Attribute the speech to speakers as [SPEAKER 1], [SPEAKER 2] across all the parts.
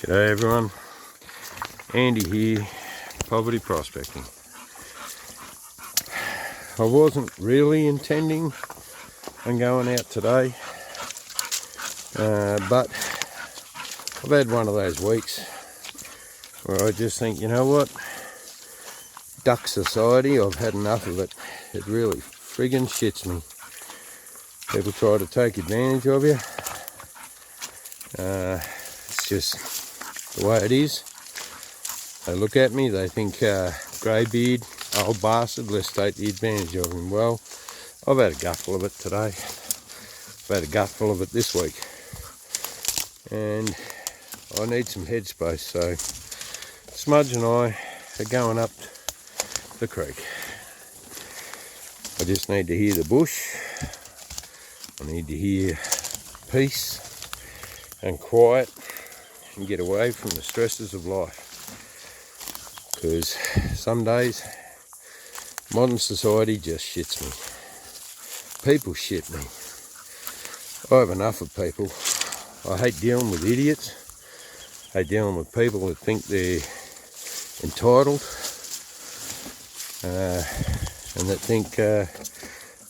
[SPEAKER 1] G'day everyone, Andy here, poverty prospecting. I wasn't really intending on going out today, but I've had one of those weeks where I just think, you know what, duck society, I've had enough of it. It really friggin' shits me. People try to take advantage of you. It's just the way it is. They look at me, they think greybeard, old bastard, let's take the advantage of him. Well, I've had a gutful of it today. I've had a gutful of it this week. And I need some headspace, so Smudge and I are going up the creek. I just need to hear the bush. I need to hear peace and quiet and get away from the stresses of life. Because some days, modern society just shits me. People shit me. I have enough of people. I hate dealing with idiots. I hate dealing with people that think they're entitled and that think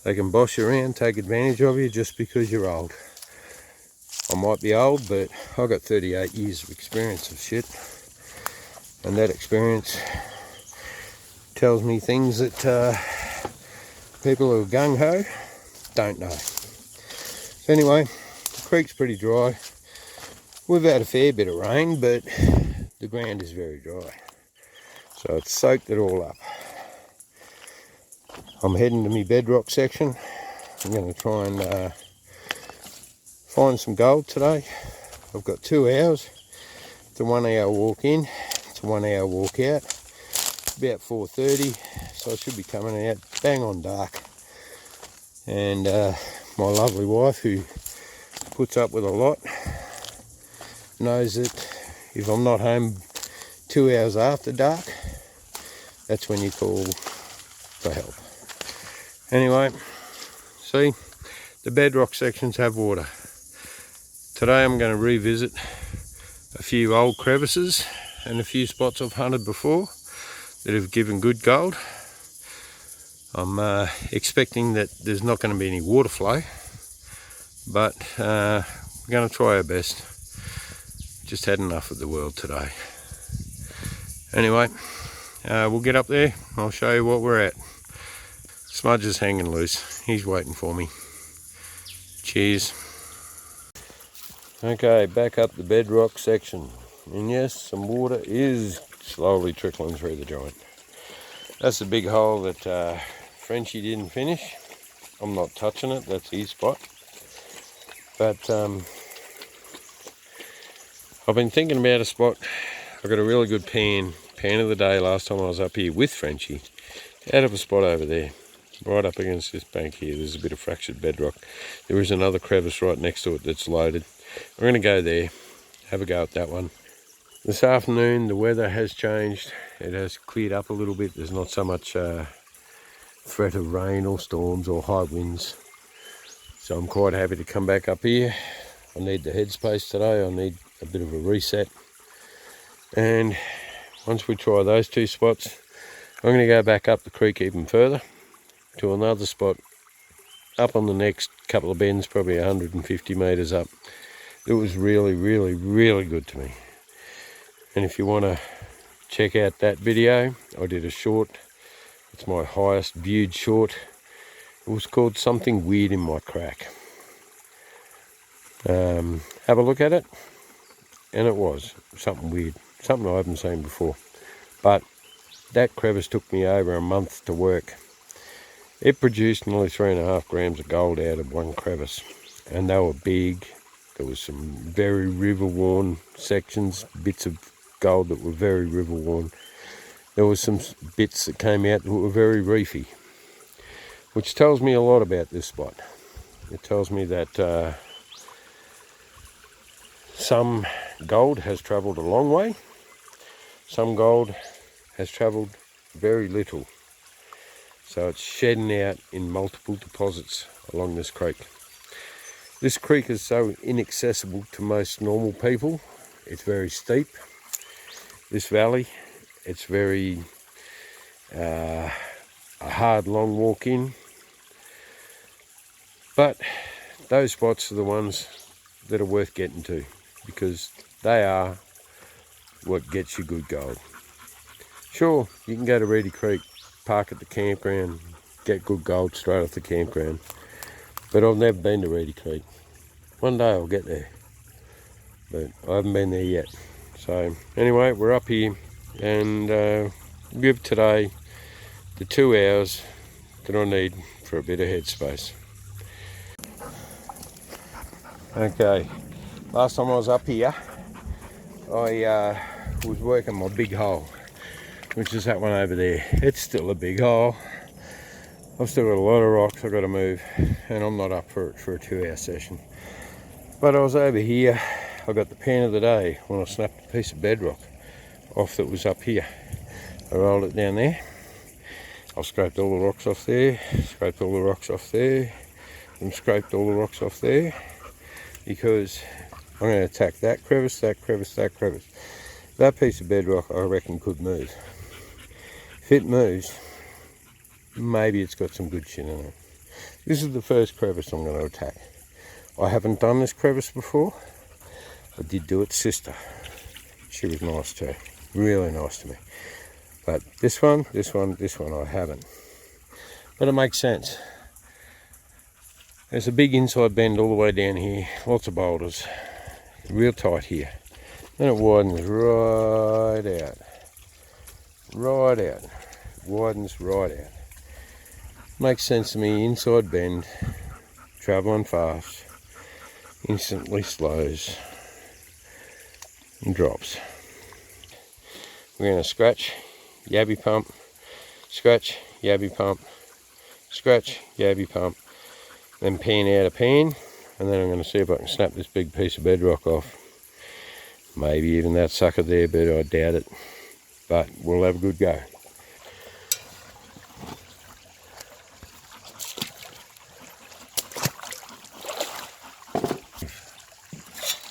[SPEAKER 1] they can boss you around, take advantage of you just because you're old. I might be old, but I've got 38 years of experience of shit. And that experience tells me things that people who are gung-ho don't know. So anyway, the creek's pretty dry. We've had a fair bit of rain, but the ground is very dry. So it's soaked it all up. I'm heading to my bedrock section. I'm going to try and find some gold today. I've got 2 hours. It's a 1 hour walk in. It's a 1 hour walk out. About 4:30, so I should be coming out bang on dark. And my lovely wife, who puts up with a lot, knows that if I'm not home 2 hours after dark, that's when you call for help. Anyway, see, the bedrock sections have water. Today I'm going to revisit a few old crevices and a few spots I've hunted before that have given good gold. I'm expecting that there's not going to be any water flow, but we're going to try our best. Just had enough of the world today. Anyway, we'll get up there. I'll show you what we're at. Smudge is hanging loose. He's waiting for me. Cheers. Okay, back up the bedrock section. And yes, some water is slowly trickling through the joint. That's the big hole that Frenchie didn't finish. I'm not touching it, that's his spot. But I've been thinking about a spot. I got a really good pan of the day last time I was up here with Frenchie. Out of a spot over there, right up against this bank here. There's a bit of fractured bedrock. There is another crevice right next to it that's loaded. We're going to go there, have a go at that one. This afternoon the weather has changed. It has cleared up a little bit. There's not so much threat of rain or storms or high winds. So I'm quite happy to come back up here. I need the headspace today. I need a bit of a reset. And once we try those 2 spots, I'm going to go back up the creek even further to another spot up on the next couple of bends, probably 150 metres up. It was really, really, really good to me. And if you want to check out that video, I did a short. It's my highest viewed short. It was called Something Weird in My Crack. Have a look at it. And it was something weird. Something I haven't seen before. But that crevice took me over a month to work. It produced nearly 3.5 grams of gold out of one crevice. And they were big. There was some very river-worn sections, bits of gold that were very river-worn. There was some bits that came out that were very reefy, which tells me a lot about this spot. It tells me that some gold has travelled a long way, some gold has travelled very little. So it's shedding out in multiple deposits along this creek. This creek is so inaccessible to most normal people It's very steep, this valley. It's very a hard, long walk in. But those spots are the ones that are worth getting to, because they are what gets you good gold. Sure, you can go to Reedy Creek, park at the campground, get good gold straight off the campground. But I've never been to Reedy Creek. One day I'll get there, but I haven't been there yet. So anyway, we're up here, and give today the 2 hours that I need for a bit of headspace. Okay, last time I was up here, I was working my big hole, which is that one over there. It's still a big hole. I've still got a lot of rocks I've got to move, and I'm not up for it for a 2-hour session. But I was over here, I got the pen of the day when I snapped a piece of bedrock off that was up here. I rolled it down there. I scraped all the rocks off there, scraped all the rocks off there, and scraped all the rocks off there, because I'm going to attack that crevice, that crevice, that crevice. That piece of bedrock I reckon could move. If it moves, maybe it's got some good shit in it. This is the first crevice I'm going to attack. I haven't done this crevice before. I did do its sister. She was nice too, really nice to me. But this one I haven't. But it makes sense. There's a big inside bend all the way down here, lots of boulders, real tight here. Then it widens right out, widens right out. Makes sense to me, inside bend, travelling fast, instantly slows and drops. We're going to scratch, yabby pump, scratch, yabby pump, scratch, yabby pump, then pan out a pan, and then I'm going to see if I can snap this big piece of bedrock off. Maybe even that sucker there, but I doubt it. But we'll have a good go.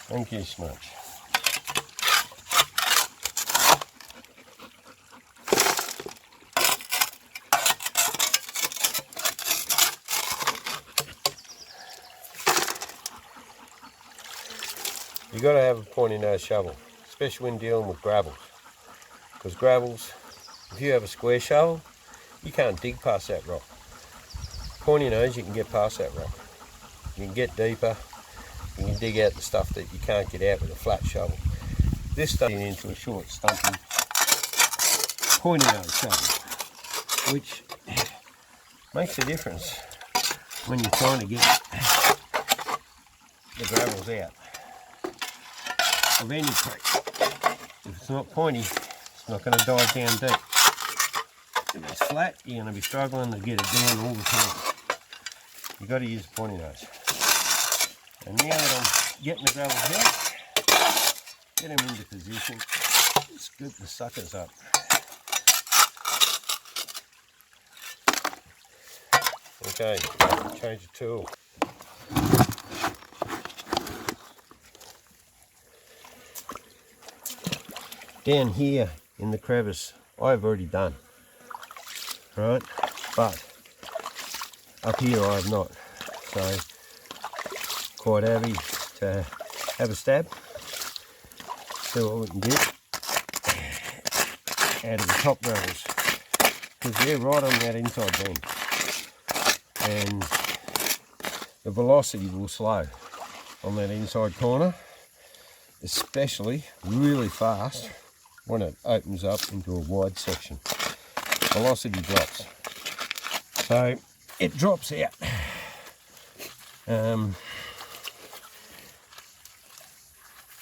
[SPEAKER 1] Thank you so much. You've got to have a pointy nose shovel, especially when dealing with gravels. Because gravels, if you have a square shovel, you can't dig past that rock. Pointy nose, you can get past that rock. You can get deeper. You can dig out the stuff that you can't get out with a flat shovel. This stuff into a short, stumpy, pointy nose shovel, which makes a difference when you're trying to get the gravels out of any creek. If it's not pointy, it's not going to dive down deep. If it's flat, you're going to be struggling to get it down all the time. You've got to use a pointy nose. And now that I'm getting the gravels out, get them into position, scoop the suckers up. Okay, change the tool. Down here in the crevice, I've already done, right? But up here I have not. So quite happy to have a stab, see what we can get out of the top gravels, because they're right on that inside bend, and the velocity will slow on that inside corner, especially really fast when it opens up into a wide section. Velocity drops, so it drops out.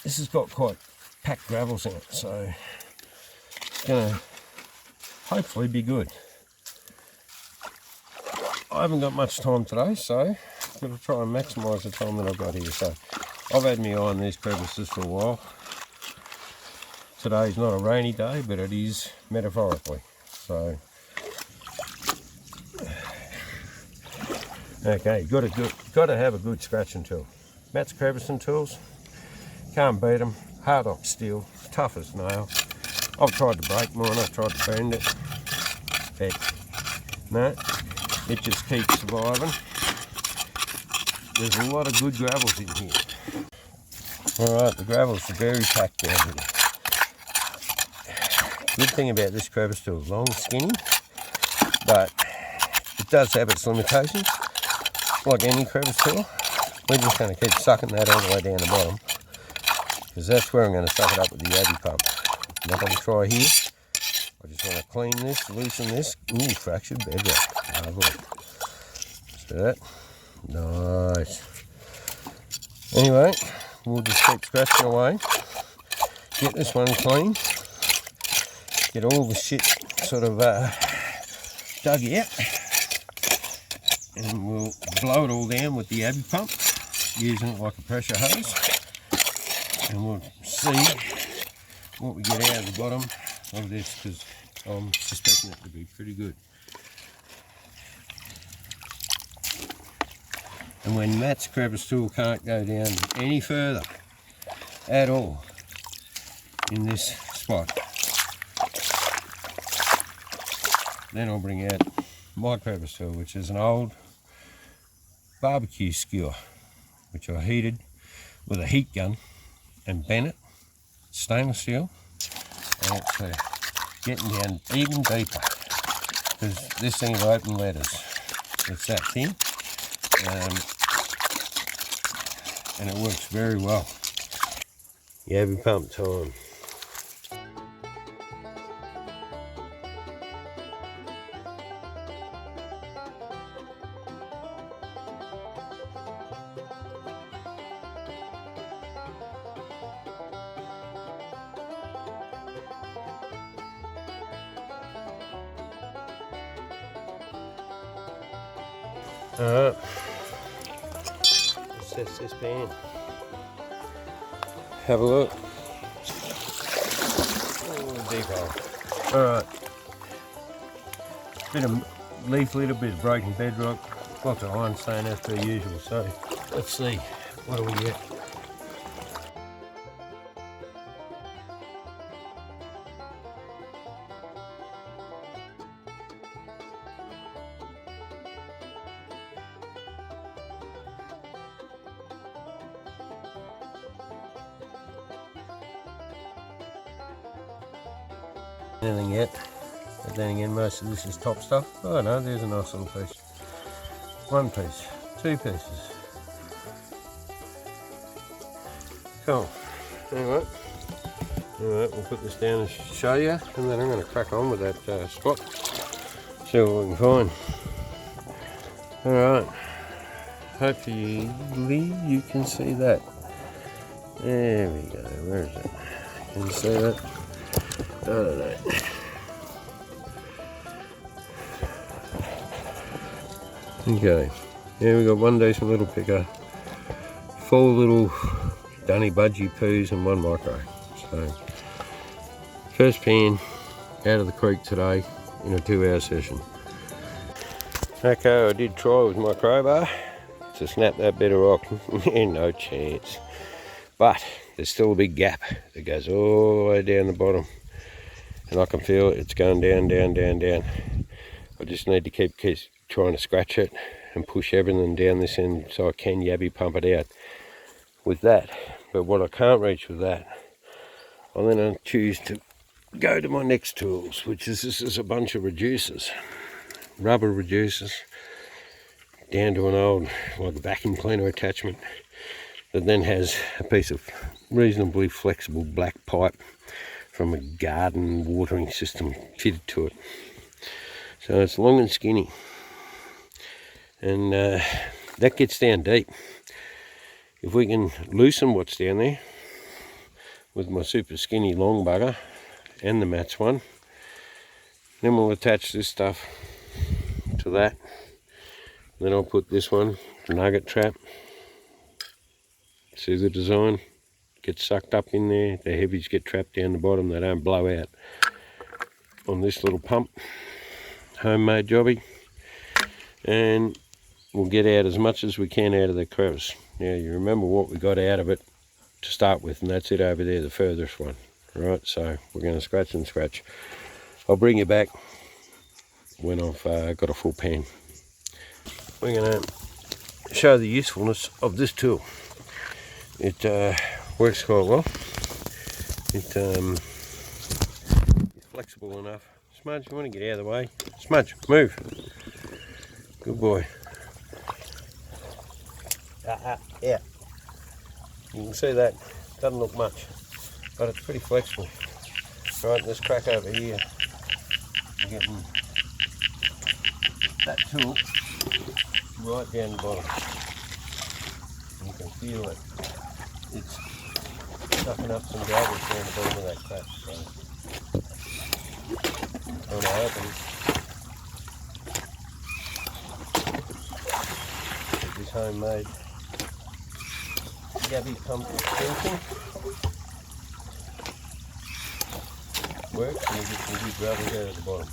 [SPEAKER 1] This has got quite packed gravels in it, so it's going to hopefully be good. I haven't got much time today, so I'm going to try and maximise the time that I've got here. So I've had my eye on these crevices for a while. Today's not a rainy day, but it is metaphorically. So okay, got to have a good scratching tool. Matt's crevicing tools, can't beat them. hard ox steel, tough as nails. I've tried to break mine, I've tried to bend it, but no, it just keeps surviving. There's a lot of good gravels in here. Alright, the gravels are very packed down here. Good thing about this crevice tool, long, skinny, but it does have its limitations, like any crevice tool. We're just going to keep sucking that all the way down the bottom, because that's where I'm going to suck it up with the yabby pump. I'm not going to try here. I just want to clean this, loosen this. Ooh, fractured bedrock. Lovely. See that? Nice. Anyway, we'll just keep scratching away. Get this one clean. Get all the shit sort of dug out. And we'll blow it all down with the yabby pump, using it like a pressure hose. And we'll see what we get out of the bottom of this, because I'm suspecting it to be pretty good. And when Matt's crevice tool can't go down any further at all in this spot, then I'll bring out my crevice tool, which is an old barbecue skewer, which I heated with a heat gun and bent it, stainless steel, and it's getting down even deeper, because this thing will open letters. It's that thin, and it works very well. Yabby pump time. Alright, let's test this pan. Have a look. Oh, deep hole. Alright, bit of leaf litter, bit of broken bedrock, lots of ironstone as per usual. So let's see, what do we get? Anything yet, but then again most of this is top stuff. Oh no, there's a nice little piece. One piece, two pieces. Cool. Anyway, alright, we'll put this down and show you, and then I'm going to crack on with that spot. See what we can find. Alright, hopefully you can see that. There we go, where is it? Can you see that? I don't know. Okay, here we got one decent little picker, 4 little dunny budgie poos and 1 micro. So, first pan out of the creek today in a 2-hour session. Okay, I did try with my crowbar to snap that bit of rock. No chance. But there's still a big gap that goes all the way down the bottom. And I can feel it, it's going down, down, down, down. I just need to keep trying to scratch it and push everything down this end so I can yabby pump it out with that. But what I can't reach with that, I'm then going to choose to go to my next tools, which is this is a bunch of reducers, rubber reducers, down to an old like vacuum cleaner attachment that then has a piece of reasonably flexible black pipe from a garden watering system fitted to it. So it's long and skinny, and that gets down deep. If we can loosen what's down there with my super skinny long bugger and the Matt's one, then we'll attach this stuff to that. Then I'll put this one, nugget trap. See the design? Gets sucked up in there, the heavies get trapped down the bottom, they don't blow out on this little pump. Homemade jobby. And we'll get out as much as we can out of the crevice. Now you remember what we got out of it to start with, and that's it over there, the furthest one. Right, so we're going to scratch and scratch. I'll bring you back when I've got a full pan. We're going to show the usefulness of this tool. It works quite well. It is flexible enough. Smudge, you want to get out of the way? Smudge, move. Good boy. Yeah. You can see that doesn't look much, but it's pretty flexible. Right, this crack over here, I'm getting that tool right down the bottom. You can feel it. It's sucking up some garbage down the bottom of that crack. So when I open this homemade Gabby pump extension works, and you get some good gravel down at the bottom.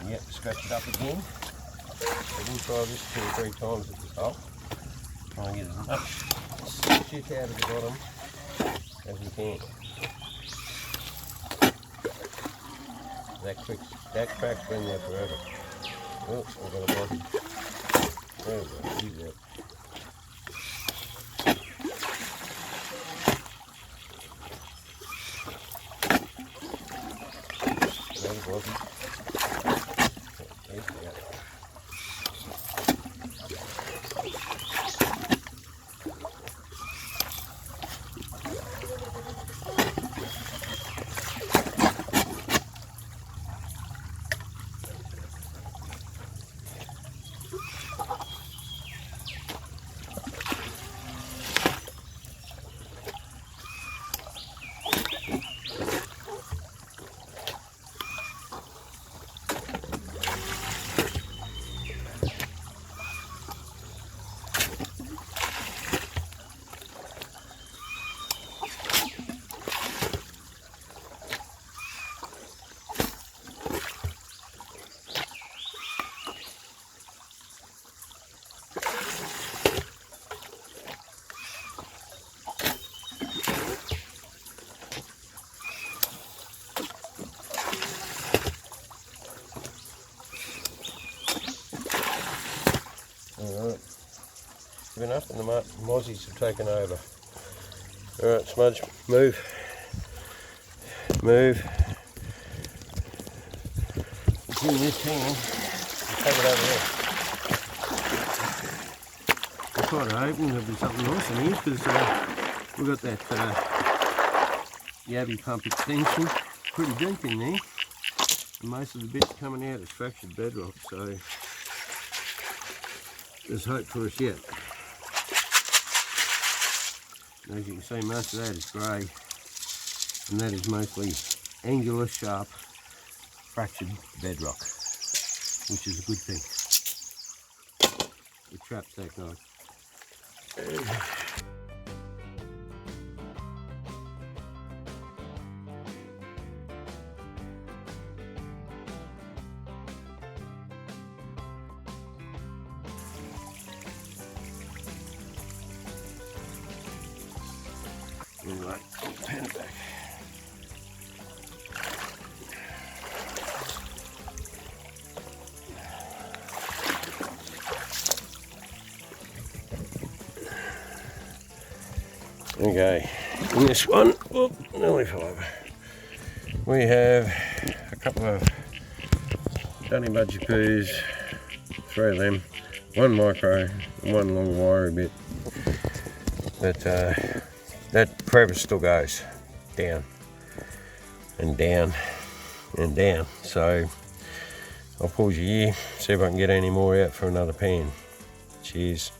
[SPEAKER 1] And yet, scratch it up again. So we'll try this 2 or 3 times at the top. Try and get as much shit out of the bottom as we can. That crack's been there forever. Oops, I've got a body. There we go, use that. Alright, given up and the mozzies have taken over. Alright, Smudge, move. Move. It's in this hand, take it over there. I tried to open, there'll be something nice in here because we've got that Yabby pump extension pretty deep in there. And most of the bits coming out is fractured bedrock, so there's hope for us yet. And as you can see, most of that is grey, and that is mostly angular, sharp, fractured bedrock, which is a good thing. The trap's that nice. Anyway, pan it back. Okay, in this one, whoop, nearly fell over. We have a couple of Johnny Budgie Poos, 3 of them, 1 micro and 1 long wiry bit. But that crevice still goes down and down and down. So I'll pause you here, see if I can get any more out for another pan. Cheers.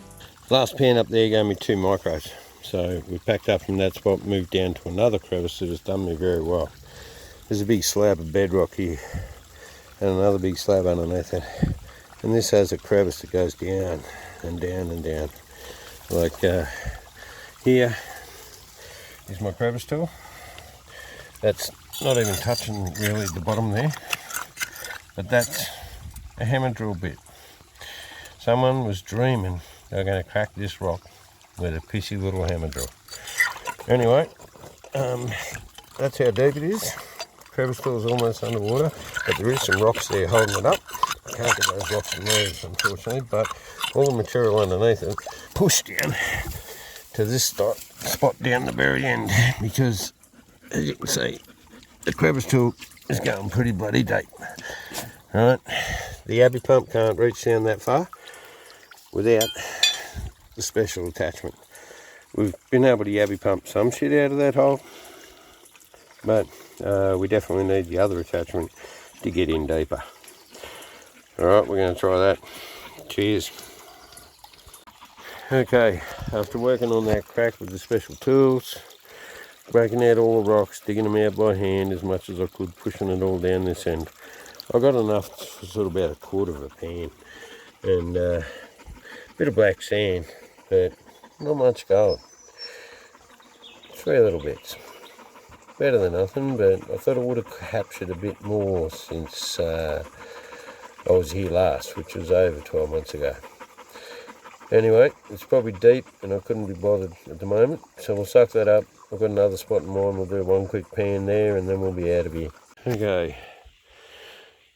[SPEAKER 1] Last pan up there gave me 2 micros. So we packed up from that spot, moved down to another crevice that has done me very well. There's a big slab of bedrock here and another big slab underneath it. And this has a crevice that goes down and down and down. Like here is my crevice tool. That's not even touching really the bottom there, but that's a hammer drill bit. Someone was dreaming they were going to crack this rock with a pissy little hammer drill. Anyway, that's how deep it is. Crevice tool is almost underwater, but there is some rocks there holding it up. I can't get those rocks removed, unfortunately, but all the material underneath it pushed down to this spot down the very end, because as you can see, the crevice tool is going pretty bloody deep. Right, the Abbey pump can't reach down that far without the special attachment. We've been able to Abbey pump some shit out of that hole, but we definitely need the other attachment to get in deeper. Alright, we're going to try that. Cheers. Okay, after working on that crack with the special tools, breaking out all the rocks, digging them out by hand as much as I could, pushing it all down this end, I got enough for sort of about a quarter of a pan, and a bit of black sand, but not much gold. 3 little bits. Better than nothing, but I thought I would have captured a bit more since I was here last, which was over 12 months ago. Anyway, it's probably deep and I couldn't be bothered at the moment, so we'll suck that up. I've got another spot in mind, we'll do one quick pan there and then we'll be out of here. Okay,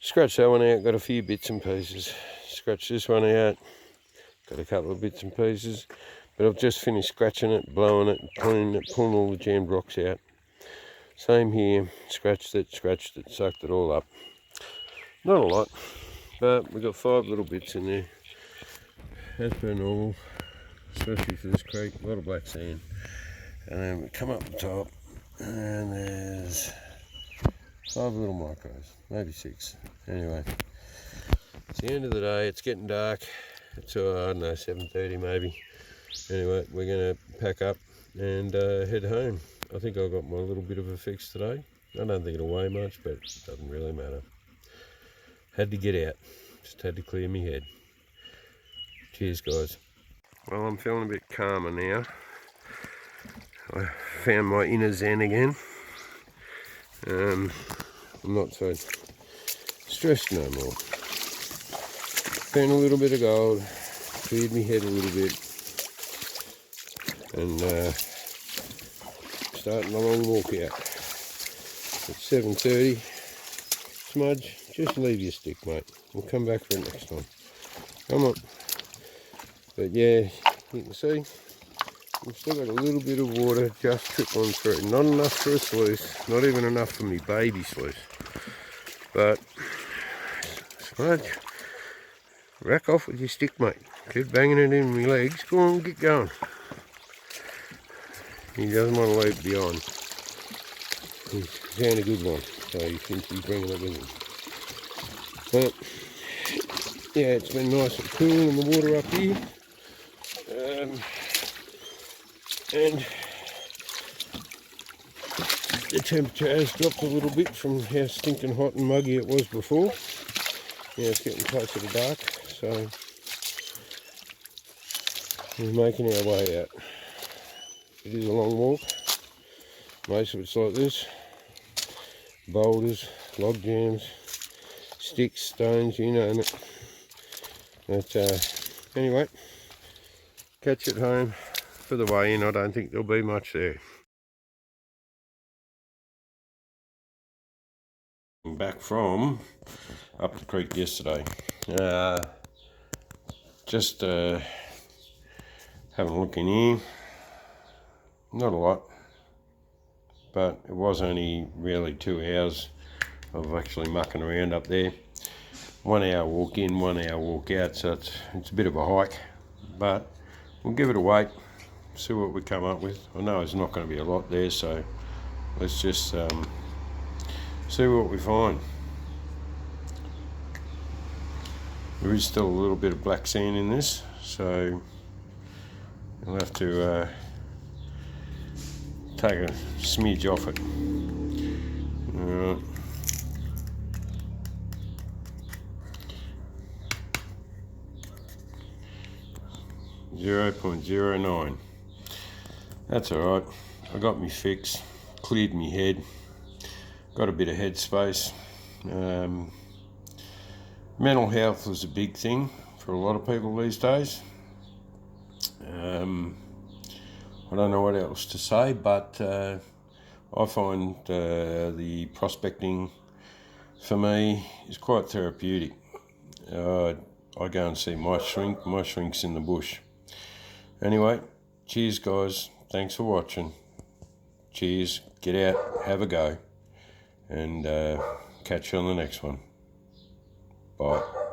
[SPEAKER 1] scratch that one out, got a few bits and pieces. Scratch this one out, got a couple of bits and pieces, but I've just finished scratching it, blowing it, cleaning it, pulling all the jammed rocks out. Same here, scratched it, sucked it all up. Not a lot, but we've got 5 little bits in there. As per normal, especially for this creek, a lot of black sand. And then we come up the top, and there's 5 little micros, maybe 6. Anyway, it's the end of the day, it's getting dark. It's, I don't know, 7:30 maybe. Anyway, we're going to pack up and head home. I think I got my little bit of a fix today. I don't think it'll weigh much, but it doesn't really matter. Had to get out, just had to clear my head. Cheers, guys. Well, I'm feeling a bit calmer now. I found my inner zen again. I'm not so stressed no more. Found a little bit of gold, cleared my head a little bit, and starting a long walk out. It's 7:30. Smudge, just leave your stick, mate. We'll come back for it next time. Come on. But yeah, you can see we've still got a little bit of water just trickling through. Not enough for a sluice, not even enough for me baby sluice. But Smudge, rack off with your stick, mate. Keep banging it in my legs. Go on, get going. He doesn't want to leave it behind. He's found a good one, so he thinks he's bringing it with him. But yeah, it's been nice and cool in the water up here. And the temperature has dropped a little bit from how stinking hot and muggy it was before. Now it's getting closer to dark, so we're making our way out. It is a long walk. Most of it's like this. Boulders, log jams, sticks, stones, you name it. But anyway, catch it home. For the way in, I don't think there'll be much there. I'm back from up the creek yesterday. Just having a look in here. Not a lot, but it was only really 2 hours of actually mucking around up there. 1 hour walk in, 1 hour walk out, so it's a bit of a hike, but we'll give it a wait. See what we come up with. I know there's not going to be a lot there, so let's just see what we find. There is still a little bit of black sand in this, so you'll have to take a smidge off it. Alright. .09. That's alright. I got me fix, cleared me head, got a bit of head space. Mental health was a big thing for a lot of people these days. I don't know what else to say, but I find the prospecting for me is quite therapeutic. I go and see my shrink's in the bush. Anyway, cheers guys, thanks for watching. Cheers, get out, have a go, and catch you on the next one. Bye.